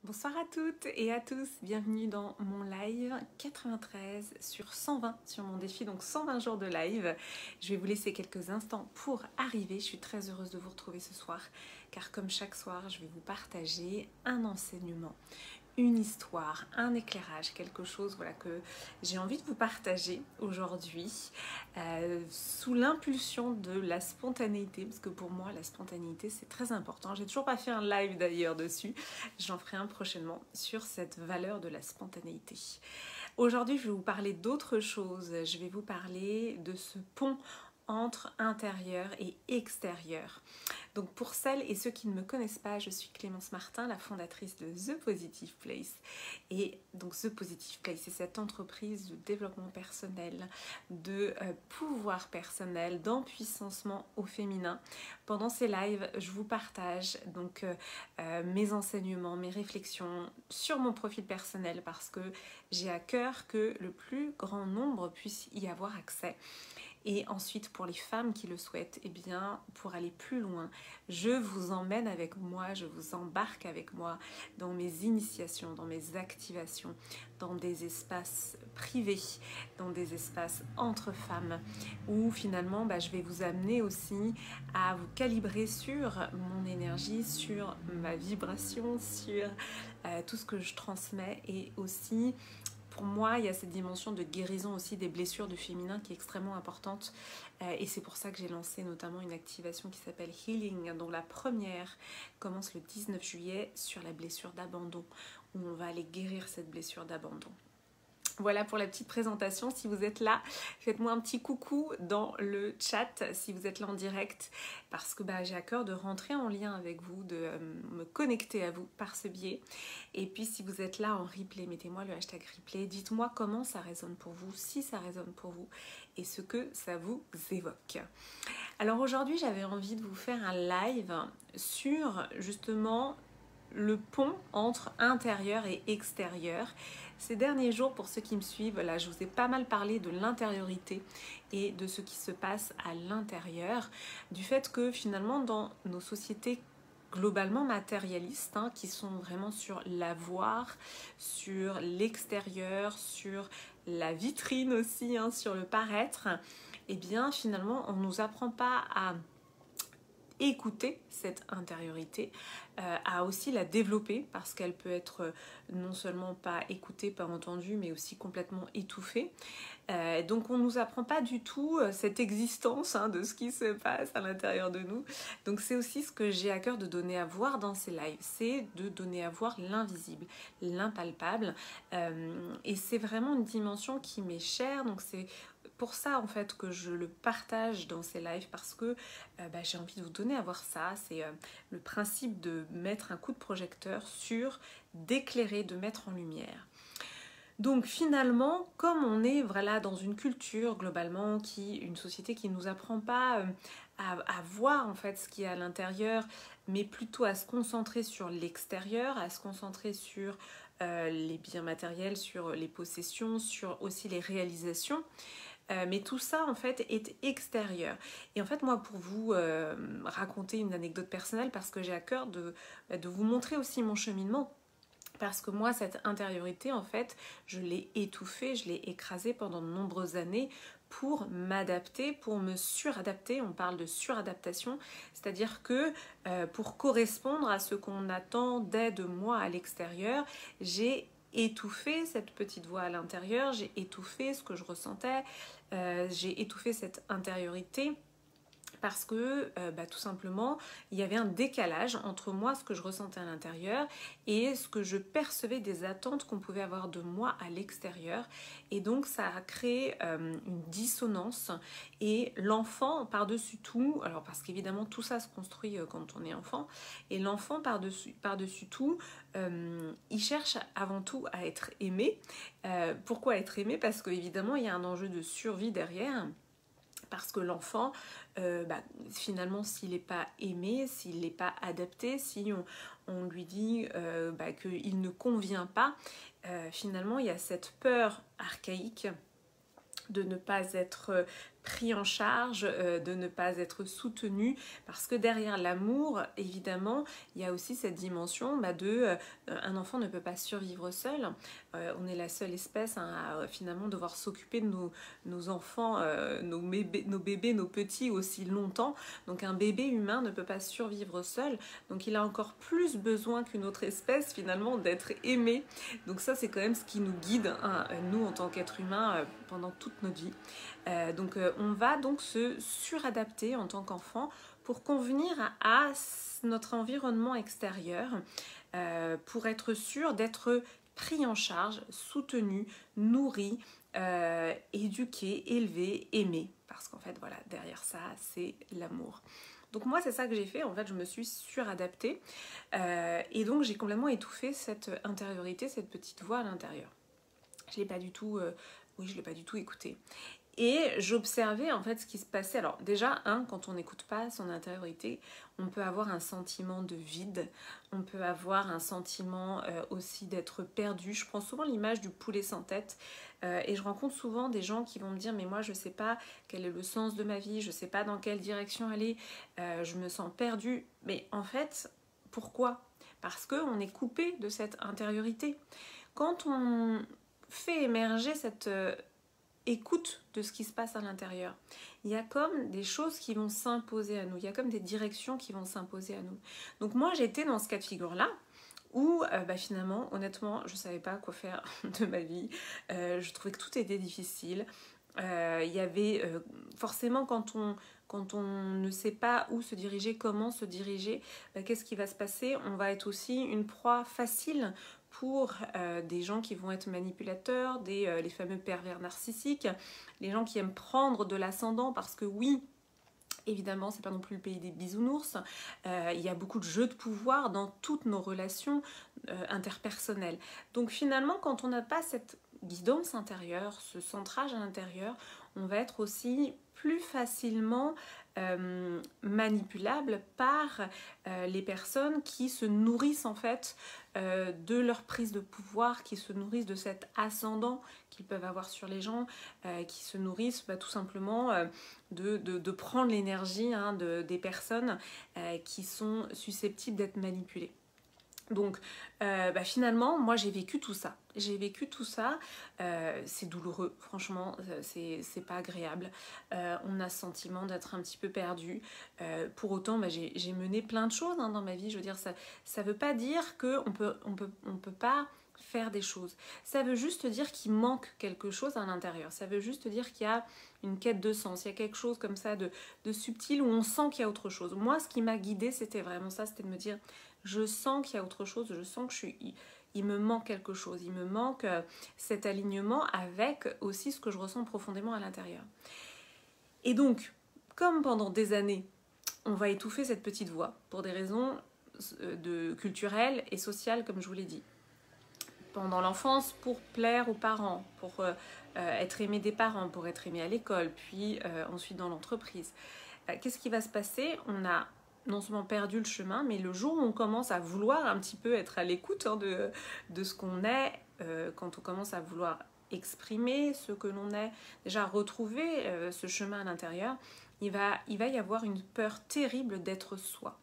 Bonsoir à toutes et à tous, bienvenue dans mon live 93 sur 120 sur mon défi, donc 120 jours de live. Je vais vous laisser quelques instants pour arriver, je suis très heureuse de vous retrouver ce soir car comme chaque soir je vais vous partager un enseignement, une histoire, un éclairage, quelque chose voilà, que j'ai envie de vous partager aujourd'hui sous l'impulsion de la spontanéité, parce que pour moi la spontanéité c'est très important. J'ai toujours pas fait un live d'ailleurs dessus, j'en ferai un prochainement sur cette valeur de la spontanéité. Aujourd'hui je vais vous parler d'autre chose, je vais vous parler de ce pont entre intérieur et extérieur. Donc pour celles et ceux qui ne me connaissent pas, je suis Clémence Martin, la fondatrice de The Positive Place. Et donc The Positive Place, c'est cette entreprise de développement personnel, de pouvoir personnel, d'empuissancement au féminin. Pendant ces lives, je vous partage donc mes enseignements, mes réflexions sur mon profil personnel parce que j'ai à cœur que le plus grand nombre puisse y avoir accès. Et ensuite, pour les femmes qui le souhaitent, eh bien, pour aller plus loin, je vous emmène avec moi, je vous embarque avec moi dans mes initiations, dans mes activations, dans des espaces privés, dans des espaces entre femmes, où finalement, je vais vous amener aussi à vous calibrer sur mon énergie, sur ma vibration, sur tout ce que je transmets et aussi... Pour moi, il y a cette dimension de guérison aussi des blessures du féminin qui est extrêmement importante et c'est pour ça que j'ai lancé notamment une activation qui s'appelle Healing, dont la première commence le 19 juillet sur la blessure d'abandon, où on va aller guérir cette blessure d'abandon. Voilà pour la petite présentation. Si vous êtes là, faites-moi un petit coucou dans le chat si vous êtes là en direct parce que j'ai à cœur de rentrer en lien avec vous, de me connecter à vous par ce biais. Et puis si vous êtes là en replay, mettez-moi le hashtag replay. Dites-moi comment ça résonne pour vous, si ça résonne pour vous et ce que ça vous évoque. Alors aujourd'hui, j'avais envie de vous faire un live sur justement le pont entre intérieur et extérieur. Ces derniers jours, pour ceux qui me suivent, là, je vous ai pas mal parlé de l'intériorité et de ce qui se passe à l'intérieur, du fait que finalement dans nos sociétés globalement matérialistes, qui sont vraiment sur l'avoir, sur l'extérieur, sur la vitrine aussi, sur le paraître, et bien finalement on ne nous apprend pas à écouter cette intériorité, à aussi la développer parce qu'elle peut être non seulement pas écoutée, pas entendue, mais aussi complètement étouffée. Donc on ne nous apprend pas du tout cette existence de ce qui se passe à l'intérieur de nous. Donc c'est aussi ce que j'ai à cœur de donner à voir dans ces lives, c'est de donner à voir l'invisible, l'impalpable. Et c'est vraiment une dimension qui m'est chère, donc c'est pour ça en fait que je le partage dans ces lives parce que j'ai envie de vous donner à voir ça. C'est le principe de mettre un coup de projecteur sur, d'éclairer, de mettre en lumière. Donc finalement, comme on est voilà, dans une culture globalement, une société qui ne nous apprend pas à voir en fait ce qu'il y a à l'intérieur, mais plutôt à se concentrer sur l'extérieur, à se concentrer sur les biens matériels, sur les possessions, sur aussi les réalisations. Mais tout ça en fait est extérieur. Et en fait moi pour vous raconter une anecdote personnelle parce que j'ai à cœur de vous montrer aussi mon cheminement. Parce que moi, cette intériorité, en fait, je l'ai étouffée, je l'ai écrasée pendant de nombreuses années pour m'adapter, pour me suradapter. On parle de suradaptation, c'est-à-dire que pour correspondre à ce qu'on attendait de moi à l'extérieur, j'ai étouffé cette petite voix à l'intérieur, j'ai étouffé ce que je ressentais, j'ai étouffé cette intériorité. Parce que tout simplement, il y avait un décalage entre moi, ce que je ressentais à l'intérieur et ce que je percevais des attentes qu'on pouvait avoir de moi à l'extérieur. Et donc, ça a créé une dissonance. Et l'enfant, par-dessus tout, alors parce qu'évidemment, tout ça se construit quand on est enfant, et l'enfant, par-dessus tout, il cherche avant tout à être aimé. Pourquoi être aimé? Parce qu'évidemment, il y a un enjeu de survie derrière. Parce que l'enfant, finalement, s'il n'est pas aimé, s'il n'est pas adapté, si on lui dit qu'il ne convient pas, finalement, il y a cette peur archaïque de ne pas être pris en charge, de ne pas être soutenu, parce que derrière l'amour, évidemment, il y a aussi cette dimension un enfant ne peut pas survivre seul. On est la seule espèce à finalement devoir s'occuper de nos enfants, nos bébés, nos petits aussi longtemps. Donc un bébé humain ne peut pas survivre seul, donc il a encore plus besoin qu'une autre espèce finalement d'être aimé. Donc ça c'est quand même ce qui nous guide, hein, nous en tant qu'êtres humains pendant toute notre vie. On va donc se suradapter en tant qu'enfant pour convenir à notre environnement extérieur, pour être sûr d'être pris en charge, soutenu, nourri, éduqué, élevé, aimé. Parce qu'en fait, voilà, derrière ça, c'est l'amour. Donc moi, c'est ça que j'ai fait. En fait, je me suis suradaptée. Et donc, j'ai complètement étouffé cette intériorité, cette petite voix à l'intérieur. Je l'ai pas du tout... je l'ai pas du tout écoutée. Et j'observais en fait ce qui se passait. Alors déjà, quand on n'écoute pas son intériorité, on peut avoir un sentiment de vide, on peut avoir un sentiment aussi d'être perdu. Je prends souvent l'image du poulet sans tête et je rencontre souvent des gens qui vont me dire mais moi je sais pas quel est le sens de ma vie, je sais pas dans quelle direction aller, je me sens perdue. Mais en fait, pourquoi ? Parce qu'on est coupé de cette intériorité. Quand on fait émerger cette... écoute de ce qui se passe à l'intérieur. Il y a comme des choses qui vont s'imposer à nous, il y a comme des directions qui vont s'imposer à nous. Donc moi j'étais dans ce cas de figure-là, où finalement, honnêtement, je ne savais pas quoi faire de ma vie, je trouvais que tout était difficile. Il y avait forcément quand on ne sait pas où se diriger, comment se diriger, qu'est-ce qui va se passer ? On va être aussi une proie facile pour des gens qui vont être manipulateurs, les fameux pervers narcissiques, les gens qui aiment prendre de l'ascendant parce que oui, évidemment, c'est pas non plus le pays des bisounours. Il y a beaucoup de jeux de pouvoir dans toutes nos relations interpersonnelles. Donc finalement, quand on n'a pas cette guidance intérieure, ce centrage à l'intérieur, on va être aussi plus facilement manipulable par les personnes qui se nourrissent en fait de leur prise de pouvoir, qui se nourrissent de cet ascendant qu'ils peuvent avoir sur les gens, qui se nourrissent tout simplement de prendre l'énergie des personnes qui sont susceptibles d'être manipulées. Donc finalement, moi j'ai vécu tout ça. C'est douloureux, franchement, c'est pas agréable. On a ce sentiment d'être un petit peu perdu. Pour autant, j'ai mené plein de choses dans ma vie. Je veux dire, ça veut pas dire qu'on peut pas faire des choses. Ça veut juste dire qu'il manque quelque chose à l'intérieur. Ça veut juste dire qu'il y a une quête de sens. Il y a quelque chose comme ça de subtil où on sent qu'il y a autre chose. Moi, ce qui m'a guidée, c'était vraiment ça, c'était de me dire... Je sens qu'il y a autre chose, je sens que il me manque quelque chose, il me manque cet alignement avec aussi ce que je ressens profondément à l'intérieur. Et donc, comme pendant des années, on va étouffer cette petite voix pour des raisons culturelles et sociales, comme je vous l'ai dit. Pendant l'enfance, pour plaire aux parents, pour être aimé des parents, pour être aimé à l'école, puis ensuite dans l'entreprise. Qu'est-ce qui va se passer ? On a non seulement perdu le chemin, mais le jour où on commence à vouloir un petit peu être à l'écoute de ce qu'on est, quand on commence à vouloir exprimer ce que l'on est, déjà retrouver ce chemin à l'intérieur, il va y avoir une peur terrible d'être soi.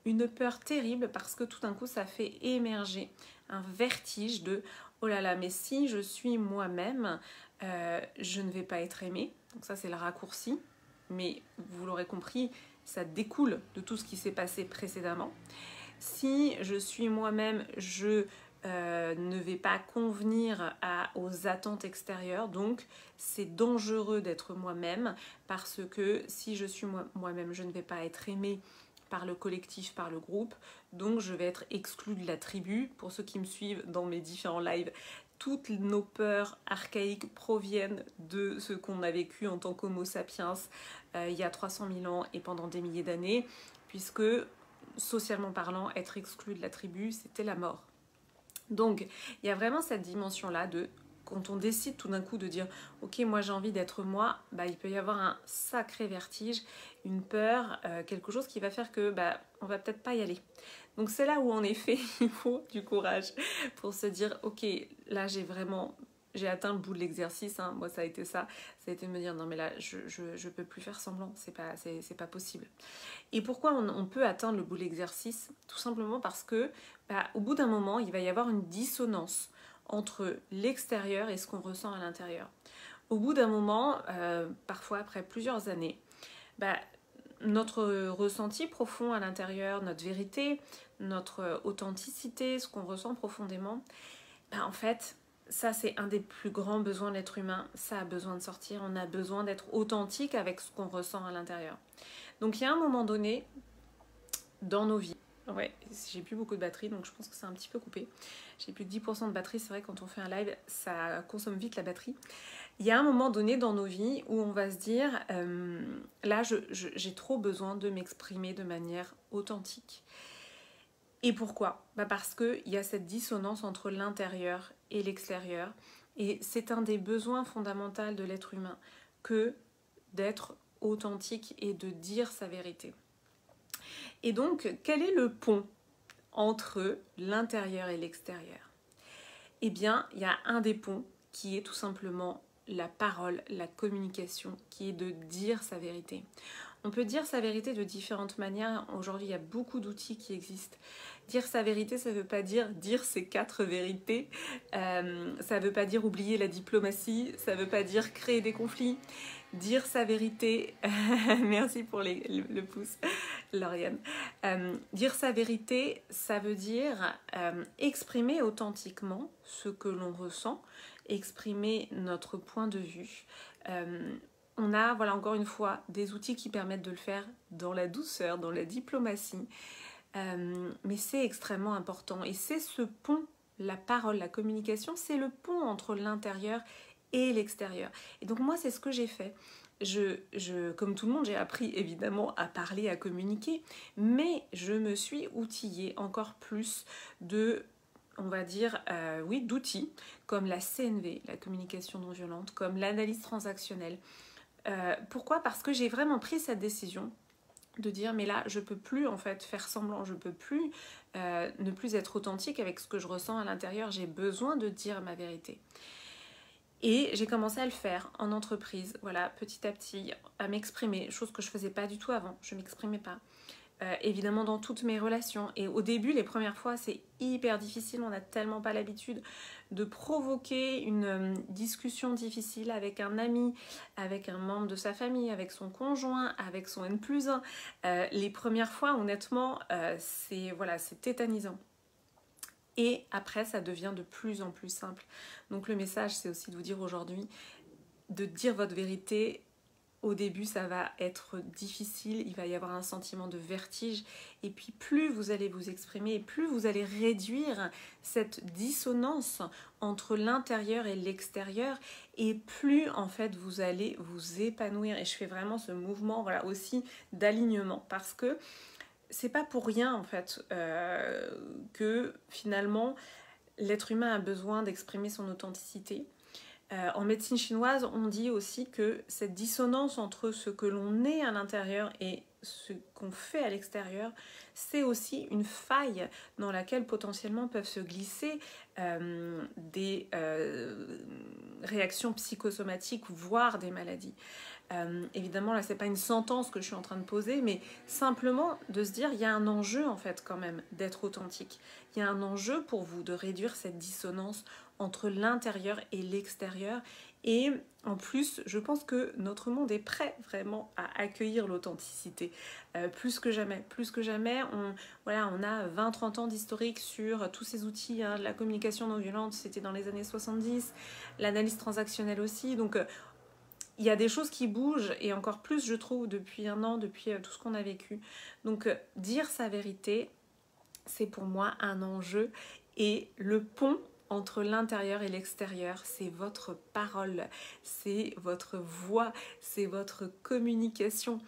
Une peur terrible parce que tout d'un coup, ça fait émerger un vertige de « Oh là là, mais si je suis moi-même, je ne vais pas être aimée. » Donc ça, c'est le raccourci. Mais vous l'aurez compris, ça découle de tout ce qui s'est passé précédemment. Si je suis moi-même, je ne vais pas convenir aux attentes extérieures, donc c'est dangereux d'être moi-même parce que si je suis moi-même, je ne vais pas être aimée par le collectif, par le groupe, donc je vais être exclue de la tribu. Pour ceux qui me suivent dans mes différents lives, toutes nos peurs archaïques proviennent de ce qu'on a vécu en tant qu'homo sapiens il y a 300 000 ans et pendant des milliers d'années, puisque socialement parlant, être exclu de la tribu, c'était la mort. Donc, il y a vraiment cette dimension-là de quand on décide tout d'un coup de dire « Ok, moi j'ai envie d'être moi », il peut y avoir un sacré vertige, une peur, quelque chose qui va faire que on va peut-être pas y aller. Donc c'est là où en effet, il faut du courage pour se dire « Ok, là j'ai vraiment j'ai atteint le bout de l'exercice, hein. Moi ça a été ça. Ça a été de me dire non mais là je peux plus faire semblant, c'est pas possible. Et pourquoi on peut atteindre le bout de l'exercice? Tout simplement parce que au bout d'un moment, il va y avoir une dissonance entre l'extérieur et ce qu'on ressent à l'intérieur. Au bout d'un moment, parfois après plusieurs années, notre ressenti profond à l'intérieur, notre vérité, notre authenticité, ce qu'on ressent profondément, en fait, ça c'est un des plus grands besoins de l'être humain. Ça a besoin de sortir, on a besoin d'être authentique avec ce qu'on ressent à l'intérieur. Donc il y a un moment donné dans nos vies, ouais, j'ai plus beaucoup de batterie donc je pense que c'est un petit peu coupé. J'ai plus de 10% de batterie, c'est vrai quand on fait un live, ça consomme vite la batterie. Il y a un moment donné dans nos vies où on va se dire, là j'ai trop besoin de m'exprimer de manière authentique. Et pourquoi? Parce qu'il y a cette dissonance entre l'intérieur et l'extérieur. Et c'est un des besoins fondamentaux de l'être humain que d'être authentique et de dire sa vérité. Et donc, quel est le pont entre l'intérieur et l'extérieur? Eh bien, il y a un des ponts qui est tout simplement la parole, la communication, qui est de dire sa vérité. On peut dire sa vérité de différentes manières. Aujourd'hui, il y a beaucoup d'outils qui existent. Dire sa vérité, ça ne veut pas dire ses 4 vérités. Ça ne veut pas dire oublier la diplomatie. Ça ne veut pas dire créer des conflits. Dire sa vérité, merci pour le pouce, Lauriane. Dire sa vérité, ça veut dire exprimer authentiquement ce que l'on ressent, exprimer notre point de vue. On a, voilà, encore une fois, des outils qui permettent de le faire dans la douceur, dans la diplomatie. Mais c'est extrêmement important. Et c'est ce pont, la parole, la communication, c'est le pont entre l'intérieur et l'extérieur. Et donc moi, c'est ce que j'ai fait. Comme tout le monde, j'ai appris évidemment à parler, à communiquer, mais je me suis outillée encore plus on va dire, d'outils comme la CNV, la communication non violente, comme l'analyse transactionnelle. Pourquoi? Parce que j'ai vraiment pris cette décision de dire mais là je peux plus en fait faire semblant, je peux plus ne plus être authentique avec ce que je ressens à l'intérieur, j'ai besoin de dire ma vérité. Et j'ai commencé à le faire en entreprise, voilà, petit à petit, à m'exprimer, chose que je faisais pas du tout avant, je m'exprimais pas. Évidemment dans toutes mes relations. Et au début, les premières fois, c'est hyper difficile. On n'a tellement pas l'habitude de provoquer une discussion difficile avec un ami, avec un membre de sa famille, avec son conjoint, avec son N+1. Les premières fois, honnêtement, c'est tétanisant. Et après, ça devient de plus en plus simple. Donc le message, c'est aussi de vous dire aujourd'hui, de dire votre vérité. Au début, ça va être difficile, il va y avoir un sentiment de vertige. Et puis plus vous allez vous exprimer, et plus vous allez réduire cette dissonance entre l'intérieur et l'extérieur, et plus en fait vous allez vous épanouir. Et je fais vraiment ce mouvement, voilà, aussi d'alignement, parce que c'est pas pour rien en fait que finalement l'être humain a besoin d'exprimer son authenticité. En médecine chinoise, on dit aussi que cette dissonance entre ce que l'on est à l'intérieur et ce qu'on fait à l'extérieur, c'est aussi une faille dans laquelle potentiellement peuvent se glisser des réactions psychosomatiques, voire des maladies. Évidemment, là, c'est pas une sentence que je suis en train de poser, mais simplement de se dire, il y a un enjeu en fait quand même d'être authentique. Il y a un enjeu pour vous de réduire cette dissonance entre l'intérieur et l'extérieur. Et en plus, je pense que notre monde est prêt vraiment à accueillir l'authenticité. Plus que jamais. On a 20-30 ans d'historique sur tous ces outils. Hein, la communication non violente, c'était dans les années 70. L'analyse transactionnelle aussi. Donc, il y a des choses qui bougent, et encore plus, je trouve, depuis un an, depuis tout ce qu'on a vécu. Donc, dire sa vérité, c'est pour moi un enjeu. Et le pont entre l'intérieur et l'extérieur, c'est votre parole, c'est votre voix, c'est votre communication.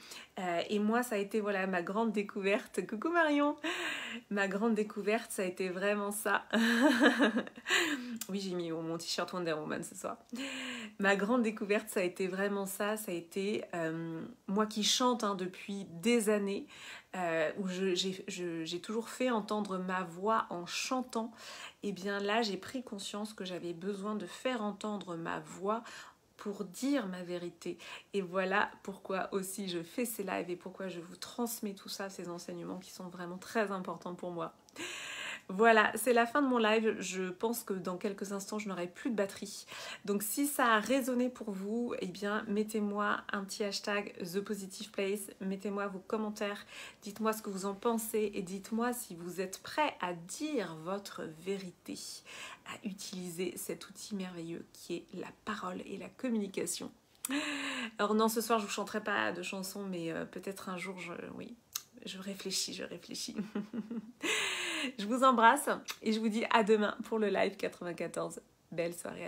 Et moi, ça a été voilà ma grande découverte. Coucou Marion! Ma grande découverte, ça a été vraiment ça. Oui, j'ai mis mon t-shirt Wonder Woman ce soir. Ma grande découverte, ça a été vraiment ça. Ça a été moi qui chante depuis des années. où j'ai toujours fait entendre ma voix en chantant, et bien là j'ai pris conscience que j'avais besoin de faire entendre ma voix pour dire ma vérité. Et voilà pourquoi aussi je fais ces lives et pourquoi je vous transmets tout ça, ces enseignements qui sont vraiment très importants pour moi. Voilà, c'est la fin de mon live. Je pense que dans quelques instants, je n'aurai plus de batterie. Donc si ça a résonné pour vous, eh bien, mettez-moi un petit hashtag ThePositivePlace. Mettez-moi vos commentaires. Dites-moi ce que vous en pensez et dites-moi si vous êtes prêts à dire votre vérité, à utiliser cet outil merveilleux qui est la parole et la communication. Alors non, ce soir, je ne vous chanterai pas de chansons, mais peut-être un jour, oui, je réfléchis. Je vous embrasse et je vous dis à demain pour le live 94. Belle soirée à tous.